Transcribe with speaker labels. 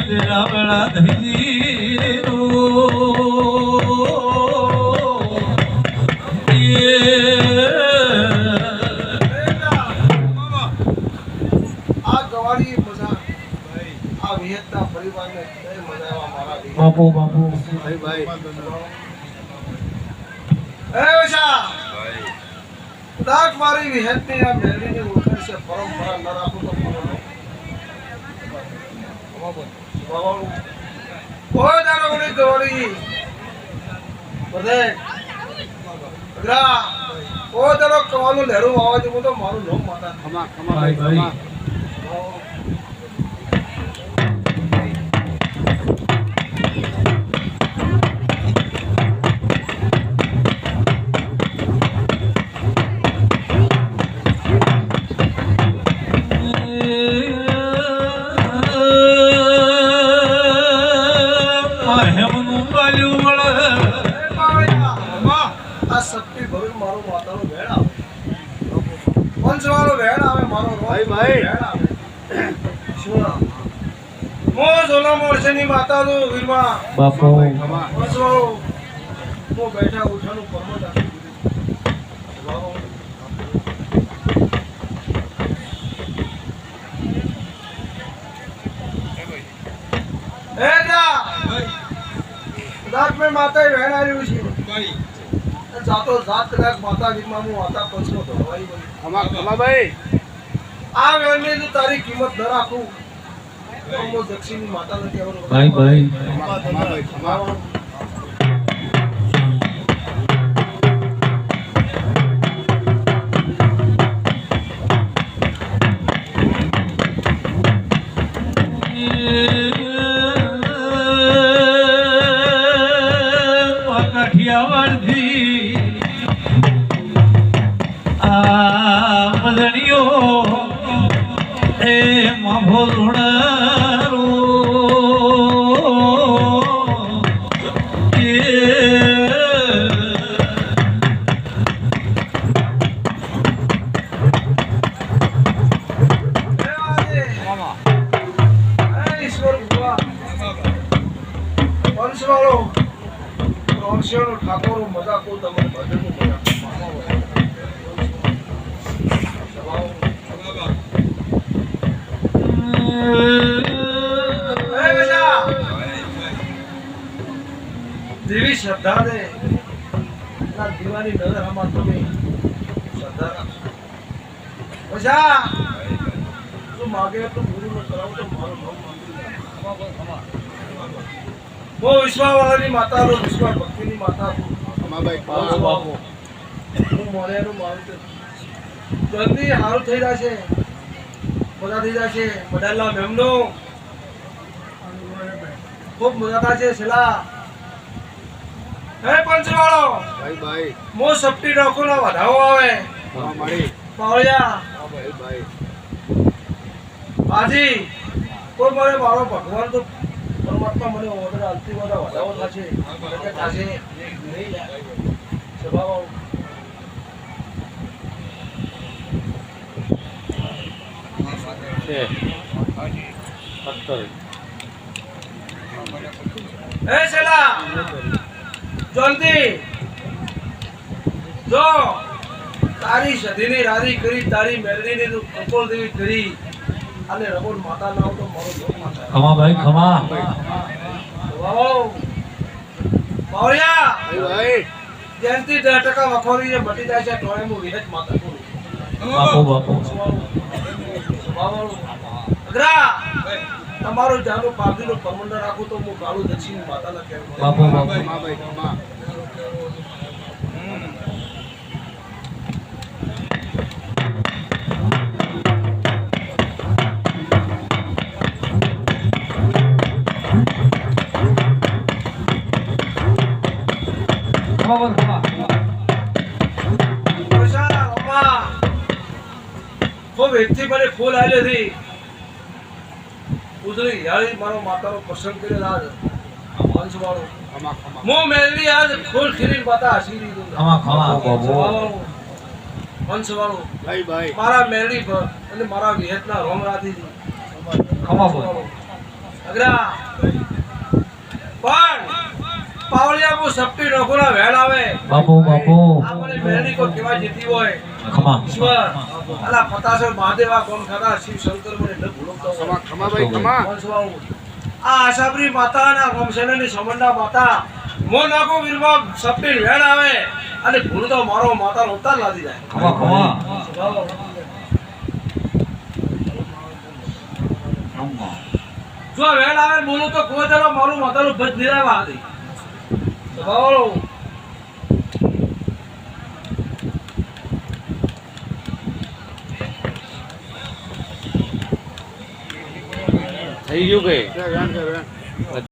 Speaker 1: રાવળા ધજી row બાપુ બાપુ ભાઈ ભાઈ
Speaker 2: એ ઓછા દાખ મારી વિહેતની આ મેળવીની ઓળખાણ છે પરંપરા ન રાખું તો કોઈ દાડો ઉડી ગવડી બધે અગરા કોઈ દાડો કવાનું લહેરું આવા જેવું તો મારું નામ માતા
Speaker 3: ખમા ખમા ભાઈ ભાઈ
Speaker 2: માતા નો વીરવા
Speaker 1: બાપુ
Speaker 2: મો બેઠા ઉઠાનું પરમત એ જા દાત મે માતા વેણ આવ્યું છે ભાઈ જાતો જાત કદાચ માતા વીરમાં હું માતા પછો ધોવાઈ ગઈ
Speaker 3: ખમા ખમા ભાઈ
Speaker 2: આ વેણની તો તારી કિંમત ન રાખું તો દક્ષિણની માતા ને કહેવાનું
Speaker 1: ભાઈ ભાઈ
Speaker 3: ખમા ખમા ભાઈ ખમા
Speaker 2: ઠાકોર મજા કો તમે ભજન દેવી શ્રદ્ધા દે દીવાની નજર આમાં તમે શ્રદ્ધા રાખશો ઓછા તું માગે તો ગુરુ નો કરાવ તો મારું બહુ વિશ્વાસવાળાની માતા નો વિશ્વાસ ભક્તિની માતા
Speaker 3: ખમા ભાઈ
Speaker 2: બાપુ બાપુ હું મોરેનું મારું જલ્દી સારું થઈ જશે મજા થઈ જશે બધાના મેમનો ખૂબ મજા થશે છેલ્લા હે પંચવાળો
Speaker 3: ભાઈ ભાઈ
Speaker 2: મો સપટી ડોકો નો વધાવો આવે
Speaker 3: ખમા મારી
Speaker 2: પાવળિયા
Speaker 3: ભાઈ ભાઈ
Speaker 2: આજી કોઈ મારે મારો ભગવાન તો પરમાત્મા મને ઓર્ડર આલતી બધા વધાવો થશે કે થશે નહીં સ્વભાવ
Speaker 3: છે
Speaker 2: એ છેલા જલ્દી જો તારી સધીની રારી કરી તારી મેલડીની તું કંકોળ દેવી કરી અને રબોડ માતા નાવ તો મારો લોક માતા
Speaker 1: ખમા ભાઈ ખમા
Speaker 2: વાવ પાવળિયા
Speaker 3: ભાઈ ભાઈ
Speaker 2: જેનથી 10% વખોરી જે મટી જાય છે ટોળે હું વિહત માતા બોલું
Speaker 1: બાપુ બાપુ
Speaker 2: અગરા તમારું જાનું પાઘડીનું પરમંડળ રાખું તો હું કાળું દક્ષિણ માતાના કહેવું
Speaker 1: બાપુ બાપુ
Speaker 3: ખમા ભાઈ ખમા ખૂબ એકથી મને ફૂલ આવ્યો હતી ઉજળી યાળી મારો માતાનો પ્રસંગ કર્યો આજ હંસ વાળો ખમા ખમા
Speaker 2: મો મેલડી આજ ફૂલ ખીરી માતા હસી દીધું
Speaker 1: ખમા ખમા બાપુ
Speaker 2: હંસ વાળો
Speaker 3: ભાઈ ભાઈ
Speaker 2: મારા મેલડી પર અને મારા વિહેતના રોમ રાધી
Speaker 1: ખમા બાપુ
Speaker 2: અગરા પણ પાવળિયા કો સપટી નોકરા વેળ આવે
Speaker 1: બાપુ બાપુ
Speaker 2: આપણે મેરડી કો કેવા જીતી હોય
Speaker 1: ખમા
Speaker 2: ઈશ્વર અલા પતાસર મહાદેવા કોણ ખાતા શિવ શંકર મને ન ભૂલતો
Speaker 3: ખમા ખમા ભાઈ ખમા
Speaker 2: આ આશાપરી માતાના ગમસેનાની સમંડા માતા મો નાકો વીરવા સપટી વેળ આવે અને ભૂલ તો મારો માતાનો ઉતાર લાદી જાય
Speaker 1: ખમા ખમા
Speaker 2: જો વેળ આવે બોલું તો કોઈ દાડો મારું માતાનું ભજ નિરાવા હતી બોલો
Speaker 3: થઈ ગયું કે